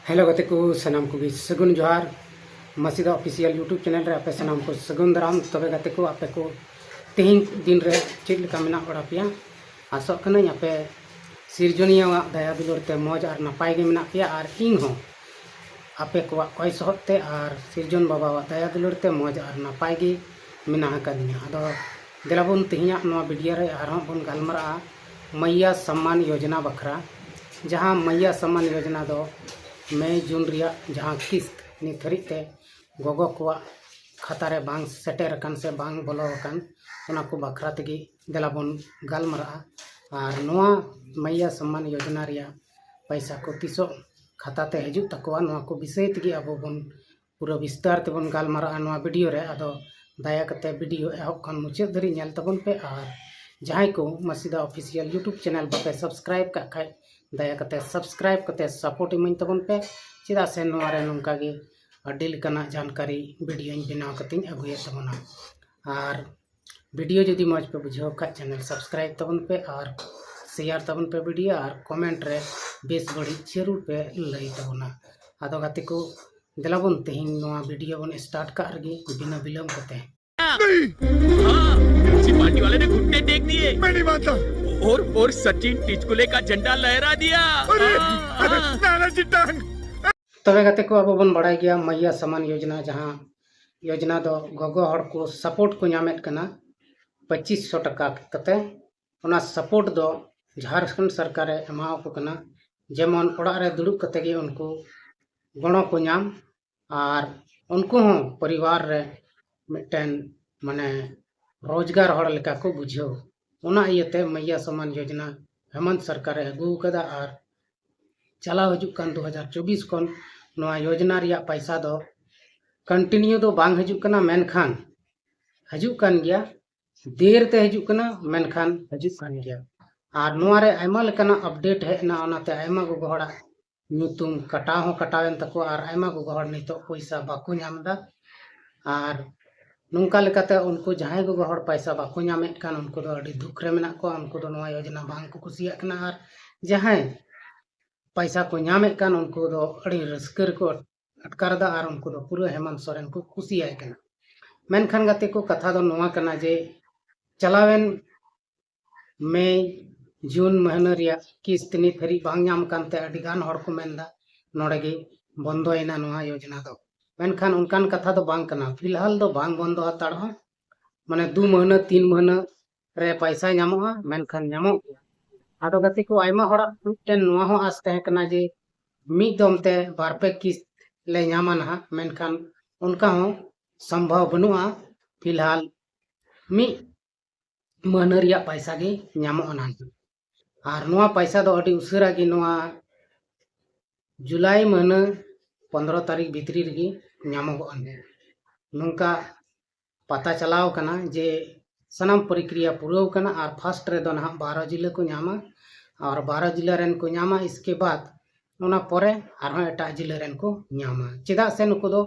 Hello गते को सनाम को भी सगुन जोहार मसीदा ऑफिशियल यूट्यूब चैनल रे आपे सनाम को सगुन दाराम तबे गते को आपे को तेहिं दिन रे चेक लेका मेना बड़ा पिया आसो कना आपे सिरजनिया दया दुलर ते मौज और नपाय गे मेना पिया और इन हो आपे को कोई सहते और सिरजन बाबा दया दुलर ते मौज और नपाय गे मेना कदिया अदो देलाबुन तेहिया नवा वीडियो रे आरो बन गलमरा मैया सम्मान योजना बखरा जहां मैया सम्मान योजना दो मई जून रिया जहां किस्त नित हरिते गोगो को खाता रे बांग सेटेर कन से बांग बोलो कन ओना को बखरा तगी देलाबन गलमरा और नोआ मैया सम्मान योजना रिया पैसा को तीसो खाता ते हजू तकवा नोआ को विषय तगी अब बन पूरा विस्तार तेबन गलमरा नोआ वीडियो रे अदो दया कते वीडियो एहब खन मुचाद धरी नेल तबन पे और जहां को मसीदा ऑफिशियल यूट्यूब चैनल बापे सब्सक्राइब का खाय दया कते सब्सक्राइब कते सपोर्ट इमन तबन पे चेदा से नोआ रे नोंका गे अड्डी लेकाना जानकारी वीडियो बनाव कते अगुए तबना और वीडियो जदि मौज पे बुझाव खा चैनल सब्सक्राइब तबन पे और शेयर तबन पे वीडियो और कमेंट रे बेस बड़ी जरूर पे लई तबना आदो गते को देलाबन तेहिं नोआ वीडियो बन स्टार्ट का रगे बिना विलंब कते पार्टी वाले ने घुटने टेक दिए। मैं नहीं मानता। और सचिन टिचकुले का झंडा लहरा दिया। तबे गते को अब बन बड़ा गया मैया सम्मान योजना जहां योजना दो गोगो हड़ को सपोर्ट को नामेत कना 2500 टका कते ओना सपोर्ट दो झारखंड सरकार एमाओ को कना जेमन ओड़ा रे दुड़ुब कते गे उनको गणो को नाम और उनको हो परिवार रे मिटन माने रोजगार हड़ लेका को बुझो ओना इयते मैया सम्मान योजना हेमंत सरकार अगू कदा और चलाव हजू कान 2024 कन नोआ योजना रिया पैसा दो कंटिन्यू दो बांग हजू कना मेनखान हजू कान गया देर ते हजू कना मेनखान हजू कान गया और नोआ रे आयमा लेकाना अपडेट हेना ओनाते आयमा गो गहड़ा नुतुम कटाव हो कटावेन तको और आयमा गो गहड़ नितो पैसा बाको नामदा और नौका लेकाते उनको जहां गो गहड़ पैसा बाको नामेत कान उनको दो अड़ी दुख रे मेना को उनको दो नोआ योजना बांग को कुसिया कना और जहां पैसा को नामेत कान उनको दो अड़ी रस्कर को अटकारदा और उनको दो पूरा हेमंत सोरेन को कुसिया कना मेनखान गते को कथा दो नोआ कना जे चलावेन मई जून महीना रिया किस्त नित हरी बांग नाम कानते अड़ी गान हड़ को मेनदा नोडेगे बंदोयना नोआ योजना दो मेनखान उनकान कथा दो बांग कना फिलहाल दो बांग बंदो हताड़ हो माने 2 महीना 3 महीना रे पैसा नामोगा मेनखान नामो आदो गति को आयमा हड़ा मिटन नोआ हो आस तहे कना जे मी दमते बारपे किस्त ले नामा ना मेनखान उनका हो संभव बनुआ फिलहाल मी महीना रिया पैसा गे नामो ना और नोआ पैसा दो अड़ी उसरा गे नोआ जुलाई महीना 15 तारीख भीतरी रगी नामोगो नौका पता चलाव कना जे सनाम प्रक्रिया पूराव कना और फर्स्ट रे दो ना 12 जिला को नामा और 12 जिला रेन को नामा इसके बाद ओना परे आरो एटा जिला रेन को नामा चेदा से नुको दो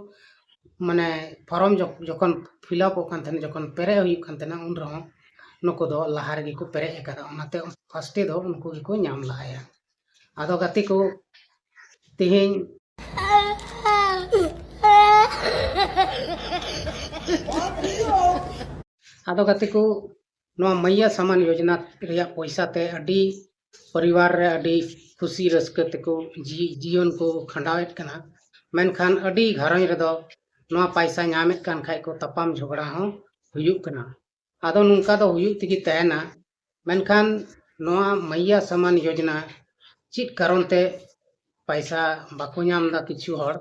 माने फॉर्म जखन फिलअप कान थने जखन पेरे हुई कान थने उन रहो नुको दो लहा रे को पेरे एकदा ओनाते फर्स्ट दो उनको को नाम लाया आदो गति को तेहिं आदो गति को नोआ मैया सम्मान योजना रिया पैसा ते अडी परिवार रे अडी खुशी रस्क ते को जीवन को खंडावेत कना मेनखान अडी घरज रे दो नोआ पैसा नामेत कान खाय को तपाम झगड़ा हो हुयुक कना आदो नुका दो हुयुक तिगी तहना मेनखान नोआ मैया सम्मान योजना चित कारण ते पैसा बाको नाम दा किछु हड़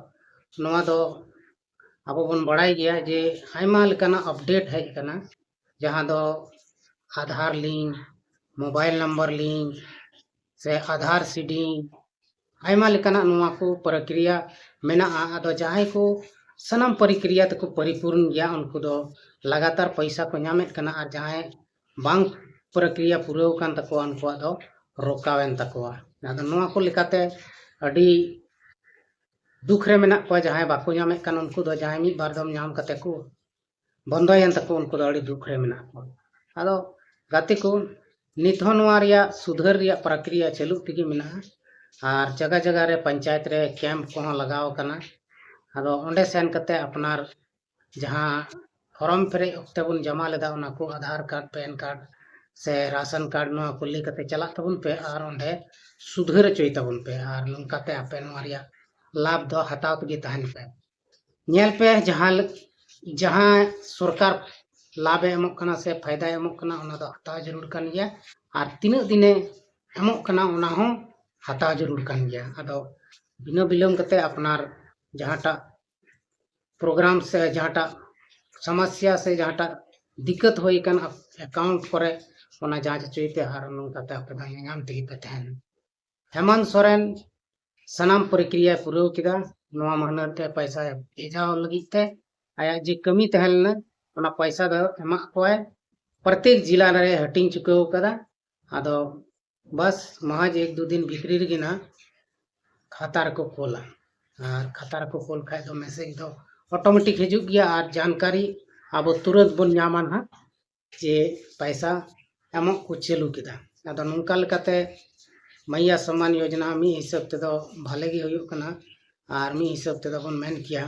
नोआ दो अब बन बड़ाई गया जे आयमा लेकाना अपडेट है कना जहां दो आधार लिंक मोबाइल नंबर लिंक से आधार सीडिंग आयमा लेकाना नोआ को प्रक्रिया मेना आदो जहां को सनम प्रक्रिया तको परिपूर्ण गया उनको दो लगातार पैसा को नामेत कना और जहां बांग प्रक्रिया पूरा कान तको उनको दो रोकावेन तकोआ आदो नोआ को लेकाते अडी दुख रे मेना को जहां बाको नामेत कान उनको दो जहां मी बार दम नाम कते को बंदोयन तको उनको दो अडी दुख रे मेना को आदो गाते को नित हो नोआ रिया सुधार रिया प्रक्रिया चालू तिगी मेना और जगह जगह रे पंचायत रे कैंप को लगाव कना आदो ओंडे सेन कते अपनार जहां फॉर्म पेरे ओक्ते बन जमा लेदा ओना को आधार कार्ड पैन कार्ड से राशन कार्ड नो कुली कते चला तबन पे और ओंडे सुधर चोई तबन पे और नंकाते आपे नोरिया लाभ दो हताव के तहन पे नेल पे जहां सरकार लाभ एमोक कना से फायदा एमोक कना ओना दो हताव जरूर कन गया और तीना दिने एमोक कना ओना हो हताव जरूर कन गया आदो बिना बिलम कते अपनार जहांटा प्रोग्राम से जहांटा समस्या से जहांटा दिक्कत होई कन अकाउंट करे ओना जांच चोइते और नंकाते आपे नाम तेगी पे तहन हेमंत सोरेन सनाम प्रक्रिया पूरा किदा नवा महीना ते पैसा भेजाव लगी ते आया जे कमी तहलना ओना पैसा दो एमा कोय प्रत्येक जिला रे हटिंग चुकाव कदा आदो बस महज एक दो दिन भितरी रेगिना खाता को खोला और खाता को खोल खाय दो मैसेज दो ऑटोमेटिक हिजुग गया और जानकारी अब तुरंत बन नामा ना जे पैसा एमो को चालू किदा आदो नंका लेकाते मैया सम्मान योजना मी हिसाब ते दो भाले गी हुयुग कना और मी हिसाब ते दो बन मेन किया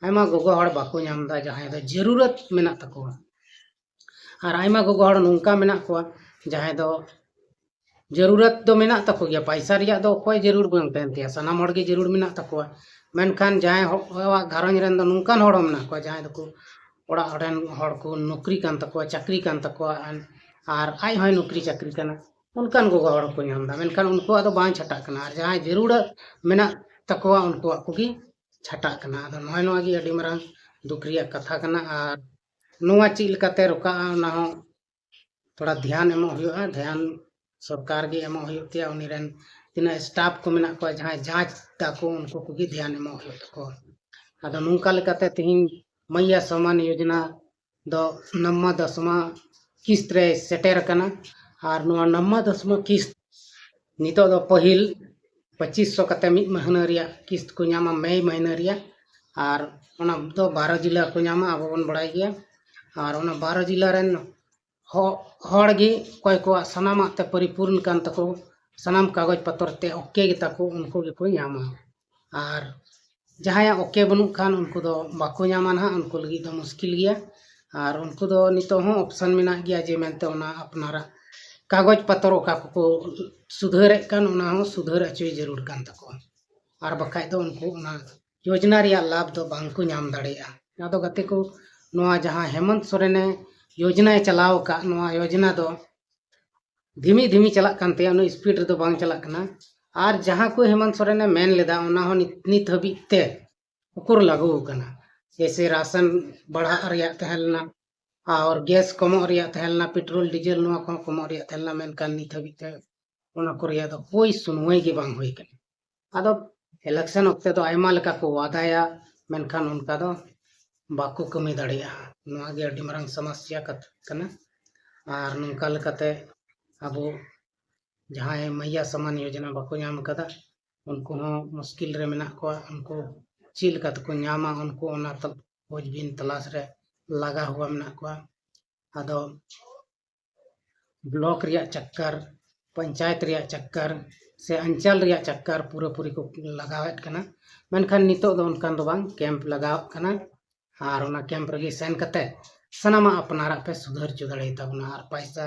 आयमा गोगो हड़ बाको नामदा जहां दो जरूरत मेना तकोवा और आयमा गोगो हड़ नंका मेना कोवा जहां दो जरूरत दो मेना तको गया पैसा रिया दो कोई जरूर बंग तहन तिया सनाम हड़ गे जरूर मेना तकोवा मेनखान जहां घरंज रेन दो नंकान हड़ मेना कोवा जहां दो को ओड़ा रेन हड़ को नौकरी कान तकोवा चाकरी कान तकोवा और आय होय नौकरी चाकरी काना उनकान गोगो हड़ को नामदा मेनखान उनको आदो बां छटा कना और जहां जरूरत मेना तकोवा उनको को गी छटा कना आदो नय नवा गी अडी मरांग दुख रिया कथा कना और नवा चीज लकाते रोका ना हो थोड़ा ध्यान एमो हुआ ध्यान सरकार गे एमो हुतिया उनी रेन तिना स्टाफ को मेना को जहां जांच ताको उनको को गी ध्यान एमो हुतको आदो नंका लेकाते तिहिन मैया सम्मान योजना दो नम्मा दसमा किस्त रे सेटेर कना और नवा नम्मा दसमा किस्त नितो दो पहिल 2500 कते मिद महीना रिया किस्त को नामा मई महीना रिया और ओना दो 12 जिला को नामा अब बन बड़ाई गया और ओना 12 जिला रेन हड़ गे कोई को सनामा ते परिपूर्ण कान तको सनाम कागज पत्र ते ओके गे तको उनको गे को नामा और जहां ओके बनु खान उनको दो बाको नामा ना उनको लगी दो मुश्किल गया और उनको दो नितो हो ऑप्शन मेना गया जे मेनते ओना अपनारा कागज पत्र का को सुधारे कान ओना हो सुधार अचोय जरूर कान तको और बखाय दो उनको ओना योजना रिया लाभ दो बांको नाम दाड़ेया आदो गते को नवा जहां हेमंत सोरेने योजना चलाव का नवा योजना दो धीमी धीमी चला कानते उन स्पीड रे दो बांग चला कना और जहां को हेमंत सोरेने मेन लेदा ओना हो नित हबी ते उकुर लागू कना जैसे राशन बढ़ा रिया तहलना और गैस कमो रिया तहलना पेट्रोल डीजल नवा को कमो रिया तहलना मेन कान नित हबी ते ओना को रिया दो कोई सुनवाई गे बांग होई कना आदो इलेक्शन वक्ते दो आयमा लेका को वादाया मेनखान उनका दो बाको कमी दाड़िया नवा गे अडी मारंग समस्या कना और नंका लेकाते अबो जहां मैया सम्मान योजना बाको नाम कदा उनको हो मुश्किल रे मेना को उनको चील का को नामा उनको ओना खोजबीन तलाश रे लगा हुआ मेना को आदो ब्लॉक रिया चक्कर पंचायत रिया चक्कर से अंचल रिया चक्कर पूरा पूरी को लगावेत कना मेनखान नितो दो उनकान दो बांग कैंप लगाव कना और ओना कैंप रे सेन कते सनामा अपनारा पे सुधार चो दाड़े ताबना और पैसा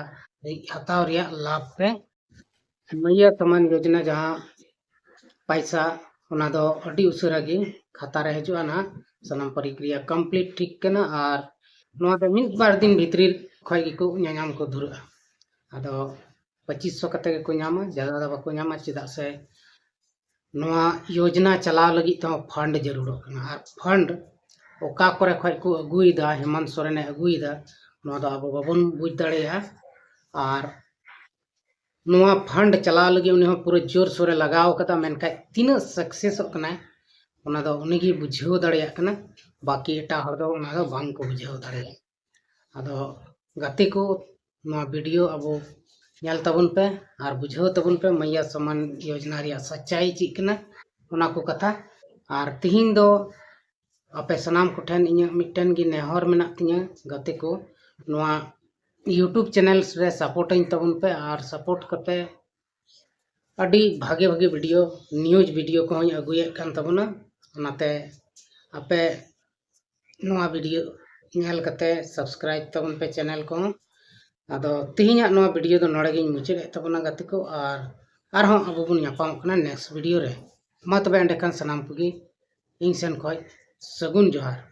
हताव रिया लाभ पे मैया सम्मान योजना जहां पैसा ओना दो अडी उसरा गे खाता रे हजुआ ना सनाम प्रक्रिया कंप्लीट ठीक कना और नवा दो मिद बार दिन भितरी खय गे को नाम को धुरा आदो 2500 कते को नामा ज्यादा दा बाको नामा चिदा से नवा योजना चलाव लगी तो फंड जरूर कना और फंड ओका करे खय को अगुइदा हेमंत सोरेने अगुइदा नवा दो अब बाबन बुझ दाड़ेया और नवा फंड चलाव लगी उनी हो पूरा जोर सोरे लगाव कता मेनका तीना सक्सेस कना ओना दो उनीगी बुझाव दाड़ेया कना बाकी एटा हर दो ओना दो बांग को बुझाव दाड़ेया आदो गाते को नवा वीडियो अबो नेल तबन पे और बुझाव तबन पे मैया सम्मान योजना रिया सच्चाई चीज कना ओना को कथा और तिहिन दो आपे सनाम को ठेन इኛ मिटन गी नेहर मेना तिኛ गाते को नवा यूट्यूब चैनल रे सपोर्टिंग तबन पे और सपोर्ट करते अड़ी भागे भागे वीडियो न्यूज वीडियो को हूँ अगुएद कान तबना ओनाते आपे नोआ वीडियो नेल कते सब्सक्राइब तबन पे चैनल को आदो तिहिना नोआ वीडियो दो नोड़े गिन मुचाद तबना गाते को आर हों अब बन नापाम कना नेक्स्ट वीडियो रे मा तबे एंडे खान सनाम कोगी इन सेन खय सगुन जोहार।